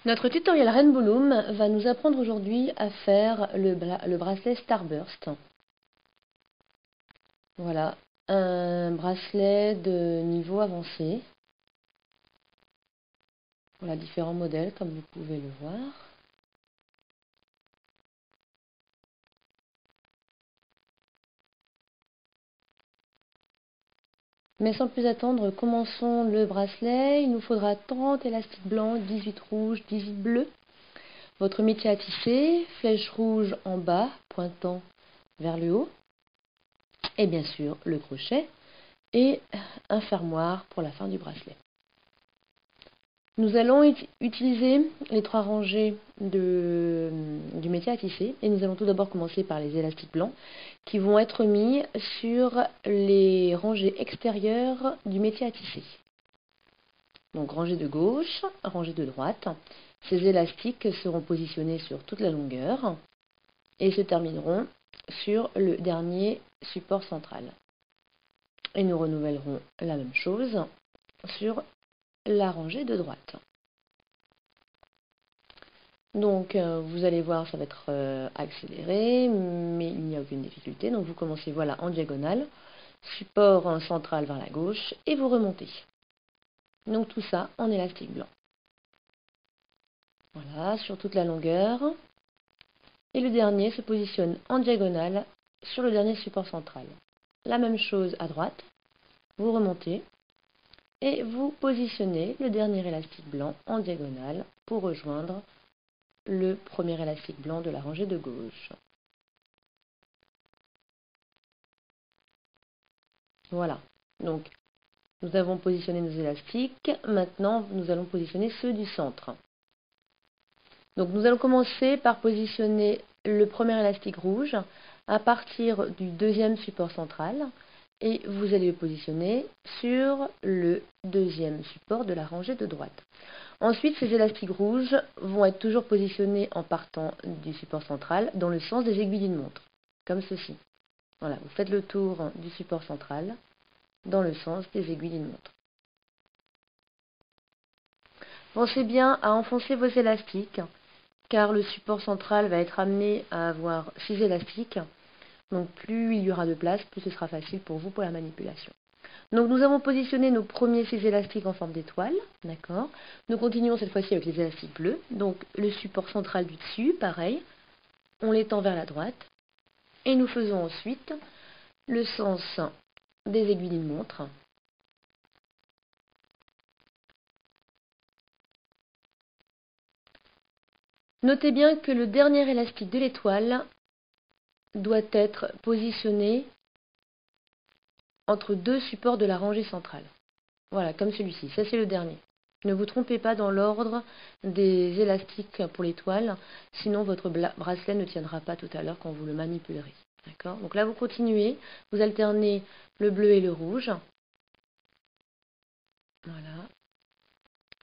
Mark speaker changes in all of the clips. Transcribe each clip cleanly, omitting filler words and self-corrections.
Speaker 1: Notre tutoriel Rainbow Loom va nous apprendre aujourd'hui à faire le bracelet Starburst. Voilà, un bracelet de niveau avancé. Voilà, différents modèles comme vous pouvez le voir. Mais sans plus attendre, commençons le bracelet. Il nous faudra 30 élastiques blancs, 18 rouges, 18 bleus. Votre métier à tisser, flèche rouge en bas, pointant vers le haut. Et bien sûr, le crochet et un fermoir pour la fin du bracelet. Nous allons utiliser les trois rangées du métier à tisser et nous allons tout d'abord commencer par les élastiques blancs qui vont être mis sur les rangées extérieures du métier à tisser. Donc rangée de gauche, rangée de droite. Ces élastiques seront positionnés sur toute la longueur et se termineront sur le dernier support central. Et nous renouvellerons la même chose sur la rangée de droite. Donc vous allez voir, ça va être accéléré, mais il n'y a aucune difficulté. Donc vous commencez voilà en diagonale, support central vers la gauche et vous remontez. Donc tout ça en élastique blanc. Voilà, sur toute la longueur. Et le dernier se positionne en diagonale sur le dernier support central. La même chose à droite, vous remontez et vous positionnez le dernier élastique blanc en diagonale pour rejoindre le premier élastique blanc de la rangée de gauche. Voilà, donc nous avons positionné nos élastiques, maintenant nous allons positionner ceux du centre. Donc nous allons commencer par positionner le premier élastique rouge à partir du deuxième support central et vous allez le positionner sur le deuxième support de la rangée de droite. Ensuite, ces élastiques rouges vont être toujours positionnés en partant du support central dans le sens des aiguilles d'une montre, comme ceci. Voilà, vous faites le tour du support central dans le sens des aiguilles d'une montre. Pensez bien à enfoncer vos élastiques, car le support central va être amené à avoir 6 élastiques. Donc plus il y aura de place, plus ce sera facile pour vous pour la manipulation. Donc nous avons positionné nos premiers 6 élastiques en forme d'étoile, d'accord. Nous continuons cette fois-ci avec les élastiques bleus. Donc le support central du dessus, pareil, on l'étend vers la droite. Et nous faisons ensuite le sens des aiguilles d'une montre. Notez bien que le dernier élastique de l'étoile doit être positionné entre deux supports de la rangée centrale. Voilà, comme celui-ci. Ça, c'est le dernier. Ne vous trompez pas dans l'ordre des élastiques pour l'étoile, sinon votre bracelet ne tiendra pas tout à l'heure quand vous le manipulerez. D'accord ? Donc là, vous continuez, vous alternez le bleu et le rouge. Voilà.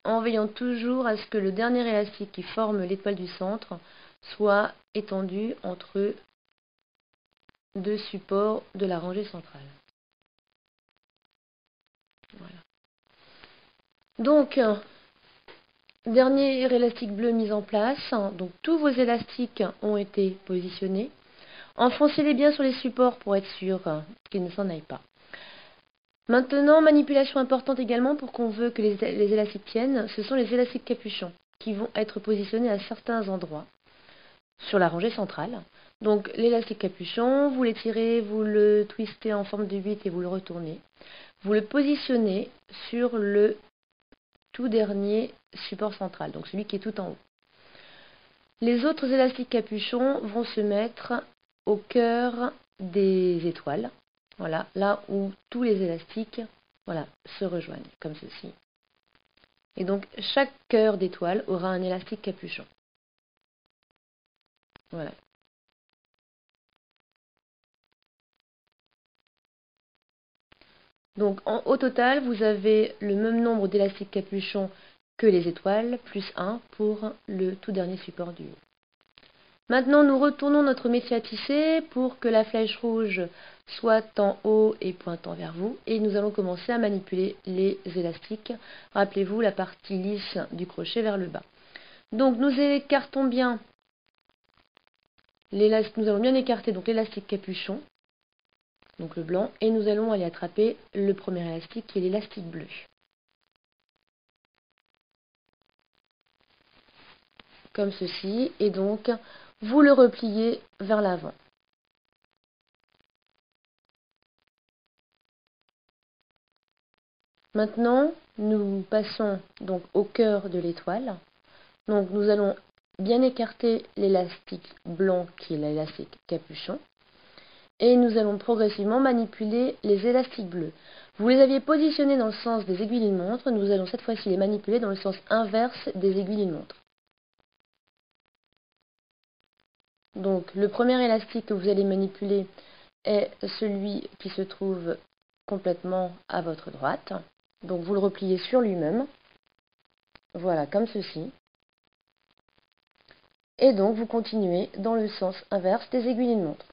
Speaker 1: En veillant toujours à ce que le dernier élastique qui forme l'étoile du centre soit étendu entre deux supports de la rangée centrale. Voilà. Donc, dernier élastique bleu mis en place. Donc, tous vos élastiques ont été positionnés. Enfoncez-les bien sur les supports pour être sûr qu'ils ne s'en aillent pas. Maintenant, manipulation importante également pour qu'on veut que les élastiques tiennent, ce sont les élastiques capuchons qui vont être positionnés à certains endroits sur la rangée centrale. Donc l'élastique capuchon, vous l'étirez, vous le twistez en forme de 8 et vous le retournez. Vous le positionnez sur le tout dernier support central, donc celui qui est tout en haut. Les autres élastiques capuchons vont se mettre au cœur des étoiles. Voilà, là où tous les élastiques se rejoignent, comme ceci. Et donc, chaque cœur d'étoile aura un élastique capuchon. Voilà. Donc, au total, vous avez le même nombre d'élastiques capuchons que les étoiles, plus 1 pour le tout dernier support du haut. Maintenant, nous retournons notre métier à tisser pour que la flèche rouge soit en haut et pointant vers vous. Et nous allons commencer à manipuler les élastiques. Rappelez-vous la partie lisse du crochet vers le bas. Donc nous écartons bien l'élastique, nous allons bien écarter donc l'élastique capuchon, donc le blanc, et nous allons aller attraper le premier élastique qui est l'élastique bleu. Comme ceci, et donc vous le repliez vers l'avant. Maintenant, nous passons donc au cœur de l'étoile. Donc nous allons bien écarter l'élastique blanc qui est l'élastique capuchon. Et nous allons progressivement manipuler les élastiques bleus. Vous les aviez positionnés dans le sens des aiguilles d'une montre, nous allons cette fois-ci les manipuler dans le sens inverse des aiguilles d'une montre. Donc le premier élastique que vous allez manipuler est celui qui se trouve complètement à votre droite. Donc vous le repliez sur lui-même. Voilà, comme ceci. Et donc vous continuez dans le sens inverse des aiguilles d'une montre.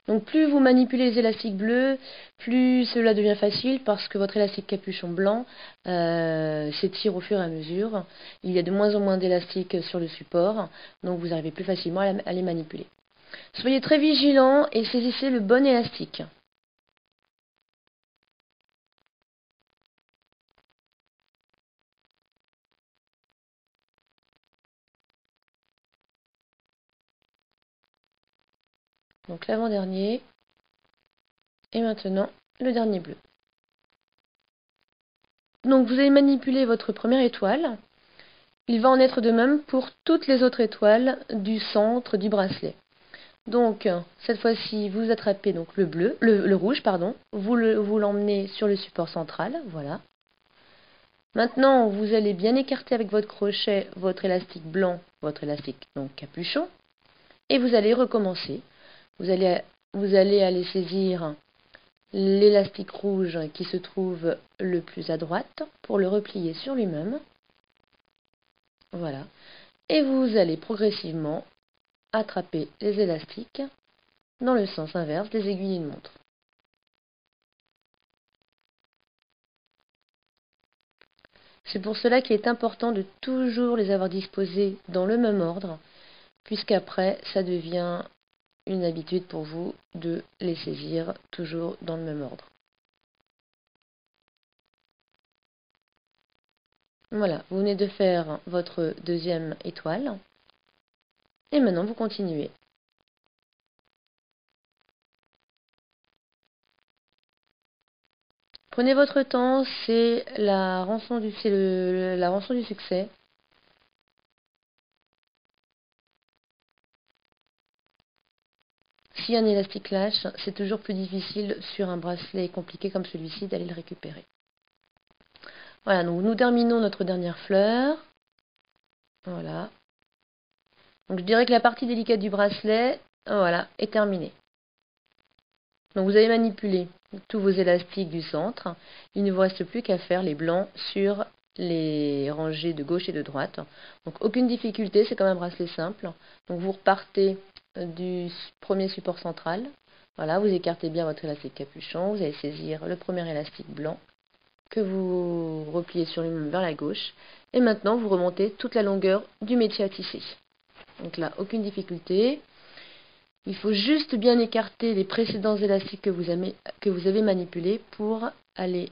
Speaker 1: Donc plus vous manipulez les élastiques bleus, plus cela devient facile parce que votre élastique capuchon blanc s'étire au fur et à mesure. Il y a de moins en moins d'élastiques sur le support, donc vous arrivez plus facilement à les manipuler. Soyez très vigilant et saisissez le bon élastique. Donc l'avant-dernier et maintenant le dernier bleu. Donc vous allez manipuler votre première étoile. Il va en être de même pour toutes les autres étoiles du centre du bracelet. Donc cette fois-ci, vous attrapez donc le rouge, pardon, vous l'emmenez sur le support central, voilà. Maintenant, vous allez bien écarter avec votre crochet votre élastique blanc, votre élastique donc capuchon, et vous allez recommencer. Vous allez aller saisir l'élastique rouge qui se trouve le plus à droite pour le replier sur lui-même. Voilà. Et vous allez progressivement attraper les élastiques dans le sens inverse des aiguilles d'une montre. C'est pour cela qu'il est important de toujours les avoir disposés dans le même ordre, puisqu'après, ça devient une habitude pour vous de les saisir toujours dans le même ordre. Voilà, vous venez de faire votre deuxième étoile. Et maintenant, vous continuez. Prenez votre temps, c'est la rançon du succès. Si un élastique lâche, c'est toujours plus difficile sur un bracelet compliqué comme celui-ci d'aller le récupérer. Voilà, donc nous terminons notre dernière fleur. Voilà. Donc je dirais que la partie délicate du bracelet, voilà, est terminée. Donc vous avez manipulé tous vos élastiques du centre. Il ne vous reste plus qu'à faire les blancs sur les rangées de gauche et de droite. Donc aucune difficulté, c'est comme un bracelet simple. Donc vous repartez du premier support central. Voilà, vous écartez bien votre élastique capuchon. Vous allez saisir le premier élastique blanc que vous repliez sur lui-même vers la gauche. Et maintenant, vous remontez toute la longueur du métier à tisser. Donc là, aucune difficulté. Il faut juste bien écarter les précédents élastiques que vous avez manipulés pour aller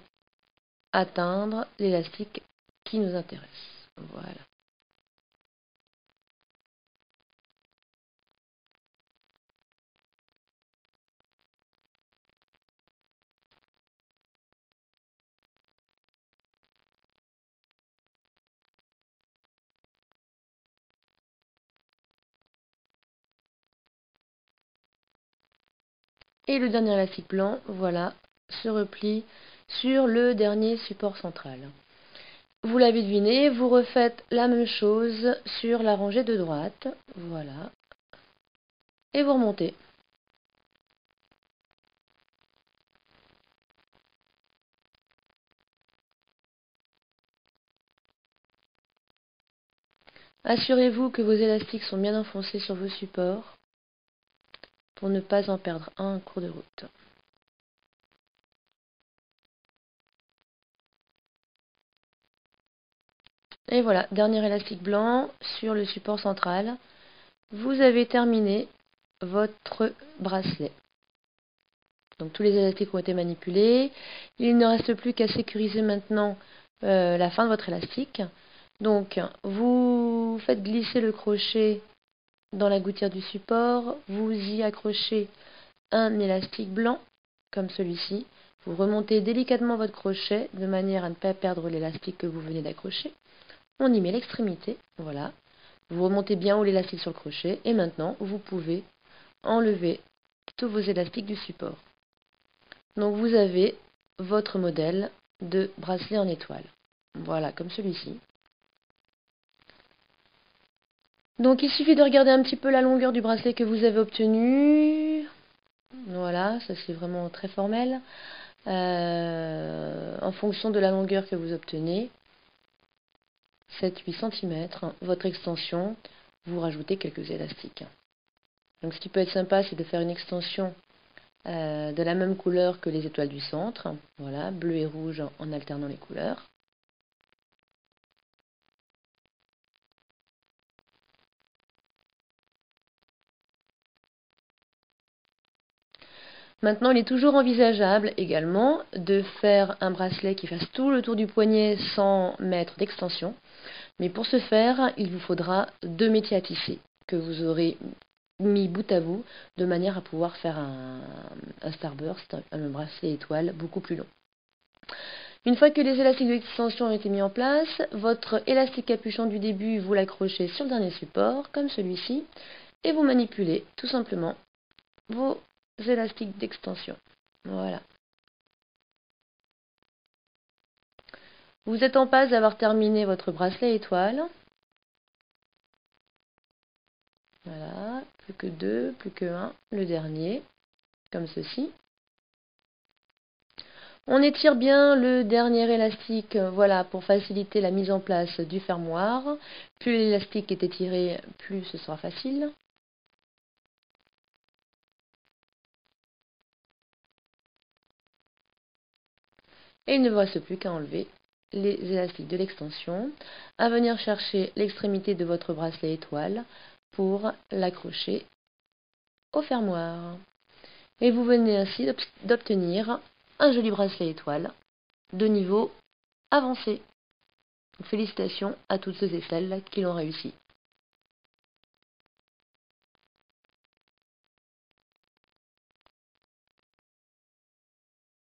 Speaker 1: atteindre l'élastique qui nous intéresse. Voilà. Et le dernier élastique blanc, voilà, se replie sur le dernier support central. Vous l'avez deviné, vous refaites la même chose sur la rangée de droite, voilà, et vous remontez. Assurez-vous que vos élastiques sont bien enfoncés sur vos supports. pour ne pas en perdre un en cours de route. Et voilà, dernier élastique blanc sur le support central. Vous avez terminé votre bracelet. Donc tous les élastiques ont été manipulés. Il ne reste plus qu'à sécuriser maintenant la fin de votre élastique. Donc vous faites glisser le crochet dans la gouttière du support, vous y accrochez un élastique blanc, comme celui-ci. Vous remontez délicatement votre crochet de manière à ne pas perdre l'élastique que vous venez d'accrocher. On y met l'extrémité, voilà. Vous remontez bien haut l'élastique sur le crochet et maintenant vous pouvez enlever tous vos élastiques du support. Donc vous avez votre modèle de bracelet en étoile. Voilà, comme celui-ci. Donc il suffit de regarder un petit peu la longueur du bracelet que vous avez obtenu. Voilà, ça c'est vraiment très formel. En fonction de la longueur que vous obtenez, 7-8 cm, votre extension, vous rajoutez quelques élastiques. Donc ce qui peut être sympa, c'est de faire une extension de la même couleur que les étoiles du centre. Voilà, bleu et rouge en alternant les couleurs. Maintenant, il est toujours envisageable également de faire un bracelet qui fasse tout le tour du poignet sans mettre d'extension. Mais pour ce faire, il vous faudra 2 métiers à tisser que vous aurez mis bout à bout de manière à pouvoir faire un starburst, un bracelet étoile beaucoup plus long. Une fois que les élastiques d'extension ont été mis en place, votre élastique capuchon du début, vous l'accrochez sur le dernier support, comme celui-ci, et vous manipulez tout simplement vos élastiques d'extension. Voilà. Vous êtes en passe d'avoir terminé votre bracelet étoile. Voilà, plus que 2, plus que 1, le dernier, comme ceci. On étire bien le dernier élastique, voilà, pour faciliter la mise en place du fermoir. Plus l'élastique est étiré, plus ce sera facile. Et il ne vous reste plus qu'à enlever les élastiques de l'extension, à venir chercher l'extrémité de votre bracelet étoile pour l'accrocher au fermoir. Et vous venez ainsi d'obtenir un joli bracelet étoile de niveau avancé. Félicitations à toutes ceux et celles qui l'ont réussi.